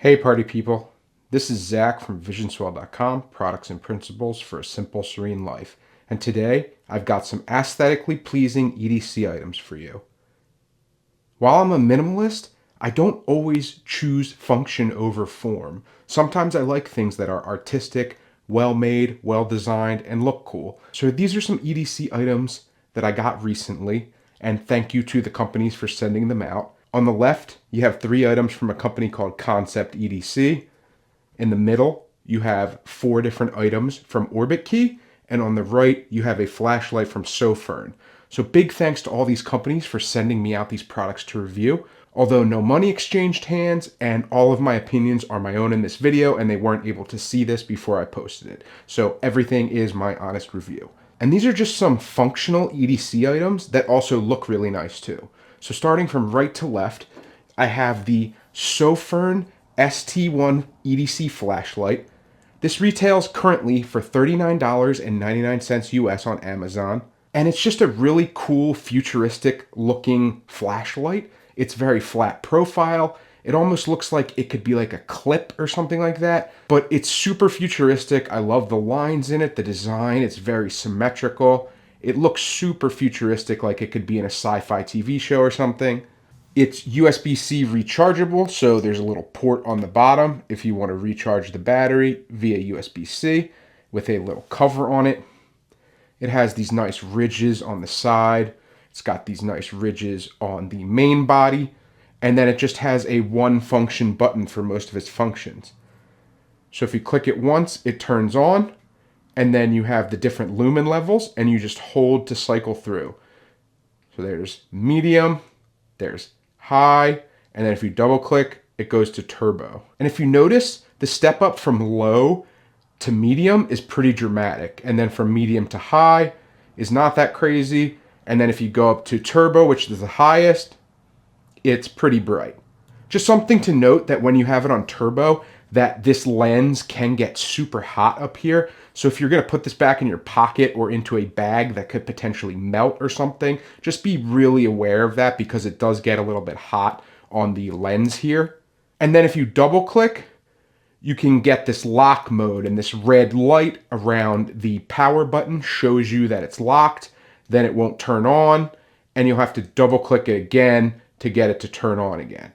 Hey party people, this is Zach from visionswell.com, products and principles for a simple, serene life. And today I've got some aesthetically pleasing EDC items for you. While I'm a minimalist, I don't always choose function over form. Sometimes I like things that are artistic, well-made, well-designed, and look cool. So these are some EDC items that I got recently, and thank you to the companies for sending them out. On the left, you have 3 items from a company called Kansept EDC. In the middle, you have 4 different items from Orbitkey. And on the right, you have a flashlight from Sofirn. So big thanks to all these companies for sending me out these products to review. Although no money exchanged hands, and all of my opinions are my own in this video, and they weren't able to see this before I posted it. So everything is my honest review. And these are just some functional EDC items that also look really nice too. So starting from right to left, I have the Sofirn ST1 EDC flashlight. This retails currently for $39.99 US on Amazon. And it's just a really cool, futuristic looking flashlight. It's very flat profile. It almost looks like it could be like a clip or something like that, but it's super futuristic. I love the lines in it, the design, it's very symmetrical. It looks super futuristic, like it could be in a sci-fi TV show or something. It's USB-C rechargeable, so there's a little port on the bottom if you want to recharge the battery via USB-C with a little cover on it. It has these nice ridges on the side. It's got these nice ridges on the main body. And then it just has a one function button for most of its functions. So if you click it once, it turns on. And then you have the different lumen levels, and you just hold to cycle through. So there's medium, there's high, and then if you double click, it goes to turbo. And if you notice, the step up from low to medium is pretty dramatic. And then from medium to high is not that crazy. And then if you go up to turbo, which is the highest, it's pretty bright. Just something to note that when you have it on turbo, that this lens can get super hot up here. So if you're gonna put this back in your pocket or into a bag that could potentially melt or something, just be really aware of that because it does get a little bit hot on the lens here. And then if you double click, you can get this lock mode, and this red light around the power button shows you that it's locked. Then it won't turn on, and you'll have to double click it again to get it to turn on again.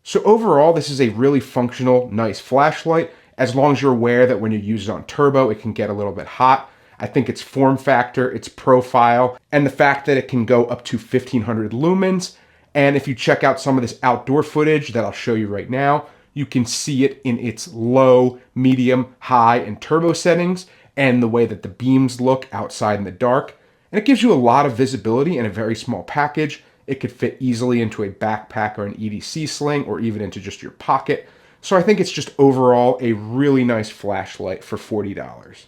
So overall, this is a really functional, nice flashlight, as long as you're aware that when you use it on turbo, it can get a little bit hot. I think its form factor, its profile, and the fact that it can go up to 1500 lumens. And if you check out some of this outdoor footage that I'll show you right now, you can see it in its low, medium, high, and turbo settings, and the way that the beams look outside in the dark. And it gives you a lot of visibility in a very small package. It could fit easily into a backpack or an EDC sling, or even into just your pocket. So I think it's just overall a really nice flashlight for $40.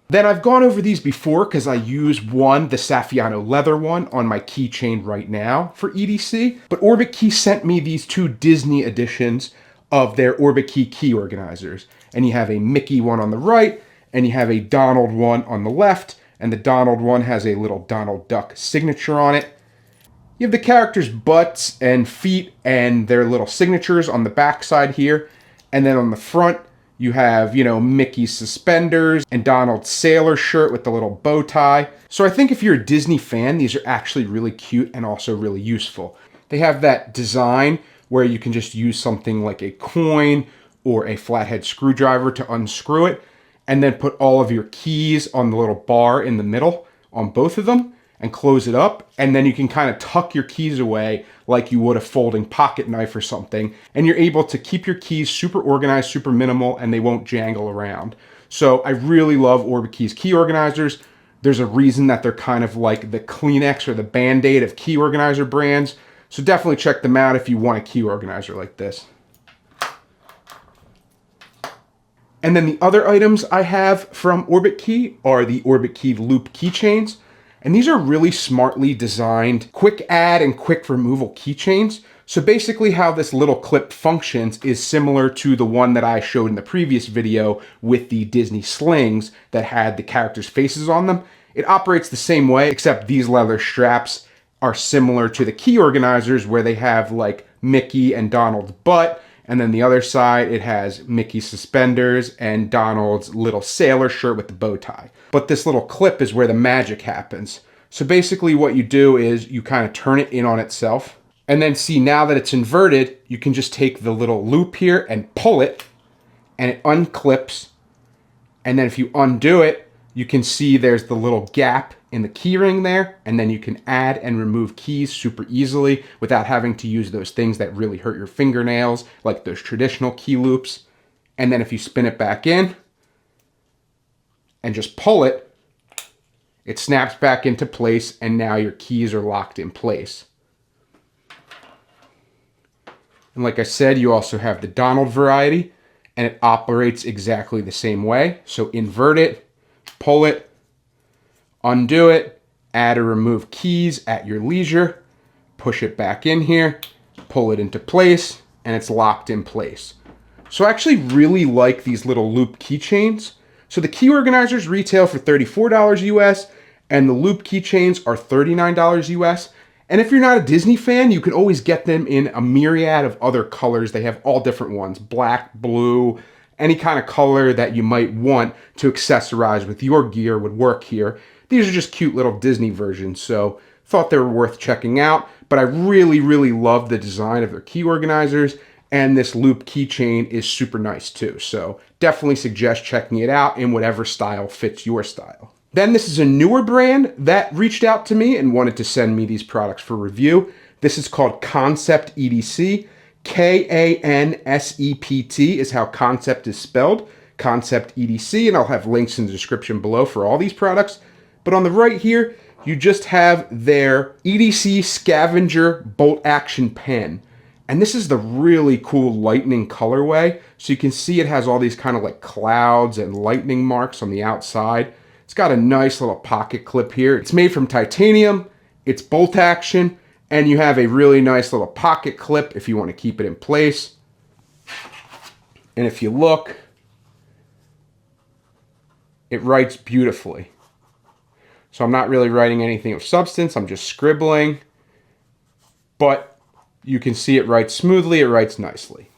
Then I've gone over these before because I use one, the Saffiano leather one, on my keychain right now for EDC. But Orbitkey sent me these 2 Disney editions of their Orbitkey key organizers. And you have a Mickey one on the right, and you have a Donald one on the left. And the Donald one has a little Donald Duck signature on it. You have the characters' butts and feet and their little signatures on the back side here. And then on the front, you have, Mickey's suspenders and Donald's sailor shirt with the little bow tie. So I think if you're a Disney fan, these are actually really cute and also really useful. They have that design where you can just use something like a coin or a flathead screwdriver to unscrew it, and then put all of your keys on the little bar in the middle on both of them and close it up. And then you can kind of tuck your keys away like you would a folding pocket knife or something. And you're able to keep your keys super organized, super minimal, and they won't jangle around. So I really love Orbitkey's key organizers. There's a reason that they're kind of like the Kleenex or the Band-Aid of key organizer brands. So definitely check them out if you want a key organizer like this. And then the other items I have from Orbitkey are the Orbitkey Loop keychains. And these are really smartly designed, quick add and quick removal keychains. So basically how this little clip functions is similar to the one that I showed in the previous video with the Disney slings that had the characters' faces on them. It operates the same way, except these leather straps are similar to the key organizers where they have like Mickey and Donald's butt, and then the other side it has Mickey suspenders and Donald's little sailor shirt with the bow tie. But this little clip is where the magic happens. So basically what you do is you kind of turn it in on itself, and then see, now that it's inverted, you can just take the little loop here and pull it, and it unclips. And then if you undo it, you can see there's the little gap in the key ring there, and then you can add and remove keys super easily without having to use those things that really hurt your fingernails, like those traditional key loops. And then if you spin it back in and just pull it, it snaps back into place, and now your keys are locked in place. And like I said, you also have the Donald variety, and it operates exactly the same way. So invert it, pull it, undo it, add or remove keys at your leisure, push it back in here, pull it into place, and it's locked in place. So I actually really like these little loop keychains. So the key organizers retail for $34 US, and the loop keychains are $39 US. And if you're not a Disney fan, you can always get them in a myriad of other colors. They have all different ones: black, blue, any kind of color that you might want to accessorize with your gear would work here. These are just cute little Disney versions, so thought they were worth checking out. But I really, really love the design of their key organizers, and this loop keychain is super nice too. So definitely suggest checking it out in whatever style fits your style. Then this is a newer brand that reached out to me and wanted to send me these products for review. This is called Kansept EDC. K-A-N-S-E-P-T is how Kansept is spelled. Kansept EDC, and I'll have links in the description below for all these products. But on the right here, you just have their EDC Scavenger Bolt Action Pen. And this is the really cool lightning colorway. So you can see it has all these kind of like clouds and lightning marks on the outside. It's got a nice little pocket clip here. It's made from titanium, it's bolt action, and you have a really nice little pocket clip if you want to keep it in place. And if you look, it writes beautifully. So I'm not really writing anything of substance, I'm just scribbling. But you can see it writes smoothly, it writes nicely.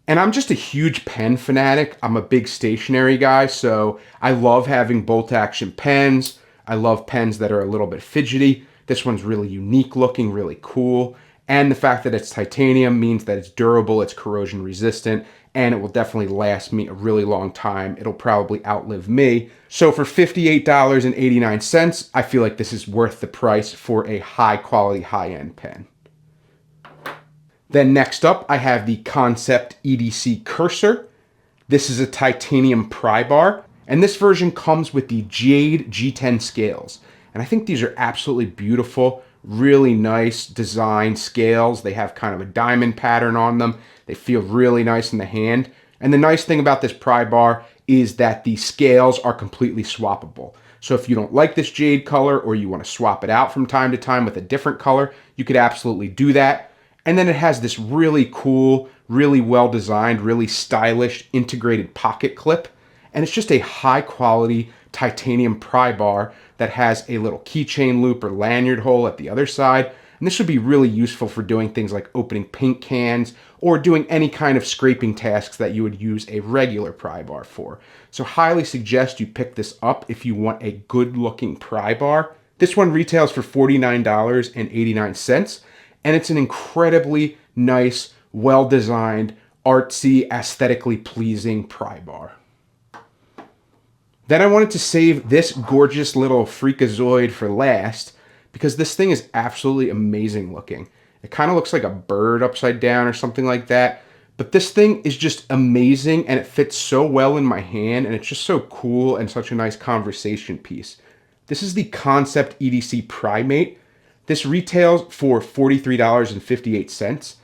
And I'm just a huge pen fanatic. I'm a big stationery guy, so I love having bolt action pens. I love pens that are a little bit fidgety. This one's really unique looking, really cool. And the fact that it's titanium means that it's durable, it's corrosion resistant, and it will definitely last me a really long time. It'll probably outlive me. So for $58.89, I feel like this is worth the price for a high quality, high-end pen. Then next up, I have the Kansept EDC Cursor. This is a titanium pry bar, and this version comes with the Jade G10 scales. And I think these are absolutely beautiful, really nice design scales. They have kind of a diamond pattern on them. They feel really nice in the hand. And the nice thing about this pry bar is that the scales are completely swappable. So if you don't like this jade color, or you want to swap it out from time to time with a different color, you could absolutely do that. And then it has this really cool, really well-designed, really stylish integrated pocket clip. And it's just a high-quality titanium pry bar that has a little keychain loop or lanyard hole at the other side. And this would be really useful for doing things like opening paint cans or doing any kind of scraping tasks that you would use a regular pry bar for. So highly suggest you pick this up if you want a good-looking pry bar. This one retails for $49.89. And it's an incredibly nice, well-designed, artsy, aesthetically pleasing pry bar. Then I wanted to save this gorgeous little freakazoid for last, because this thing is absolutely amazing looking. It kind of looks like a bird upside down or something like that. But this thing is just amazing, and it fits so well in my hand, and it's just so cool and such a nice conversation piece. This is the Kansept EDC Primate. This retails for $43.58.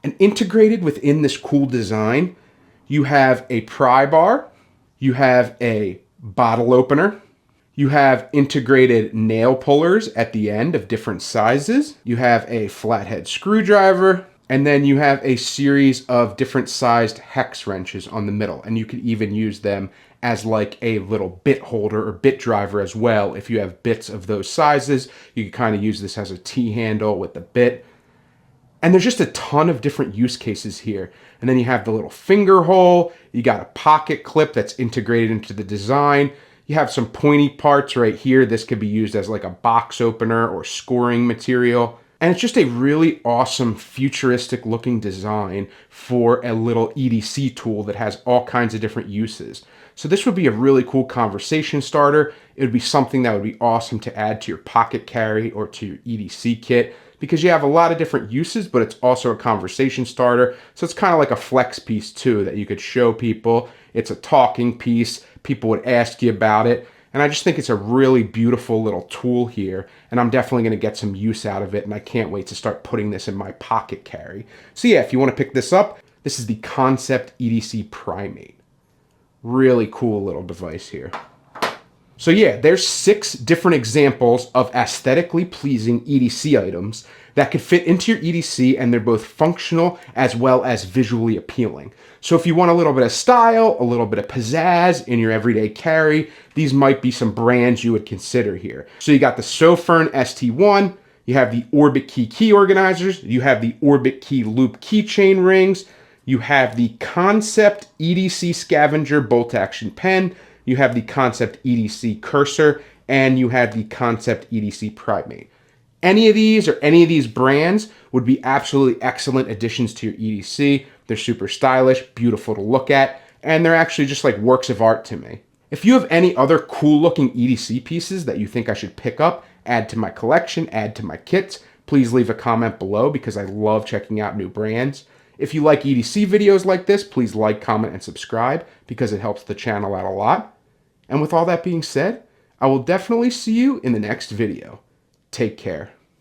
And integrated within this cool design, you have a pry bar, you have a bottle opener, you have integrated nail pullers at the end of different sizes, you have a flathead screwdriver, and then you have a series of different sized hex wrenches on the middle. And you could even use them as like a little bit holder or bit driver as well. If you have bits of those sizes, you can kind of use this as a T-handle with the bit. And there's just a ton of different use cases here. And then you have the little finger hole. You got a pocket clip that's integrated into the design. You have some pointy parts right here. This could be used as like a box opener or scoring material. And it's just a really awesome futuristic looking design for a little EDC tool that has all kinds of different uses. So this would be a really cool conversation starter. It would be something that would be awesome to add to your pocket carry or to your EDC kit, because you have a lot of different uses, but it's also a conversation starter. So it's kind of like a flex piece too that you could show people. It's a talking piece. People would ask you about it. And I just think it's a really beautiful little tool here. And I'm definitely going to get some use out of it. And I can't wait to start putting this in my pocket carry. So yeah, if you want to pick this up, this is the Kansept EDC Primate. Really cool little device here. So yeah, there's 6 different examples of aesthetically pleasing EDC items that could fit into your EDC, and they're both functional as well as visually appealing. So if you want a little bit of style, a little bit of pizzazz in your everyday carry, these might be some brands you would consider here. So you got the Sofirn ST1, you have the Orbitkey key organizers, you have the Orbitkey loop keychain rings, you have the Kansept EDC scavenger bolt action pen, you have the Kansept EDC cursor, and you have the Kansept EDC Primate. Any of these or any of these brands would be absolutely excellent additions to your EDC. They're super stylish, beautiful to look at, and they're actually just like works of art to me. If you have any other cool looking EDC pieces that you think I should pick up, add to my collection, add to my kits, please leave a comment below, because I love checking out new brands. If you like EDC videos like this, please like, comment, and subscribe, because it helps the channel out a lot. And with all that being said, I will definitely see you in the next video. Take care.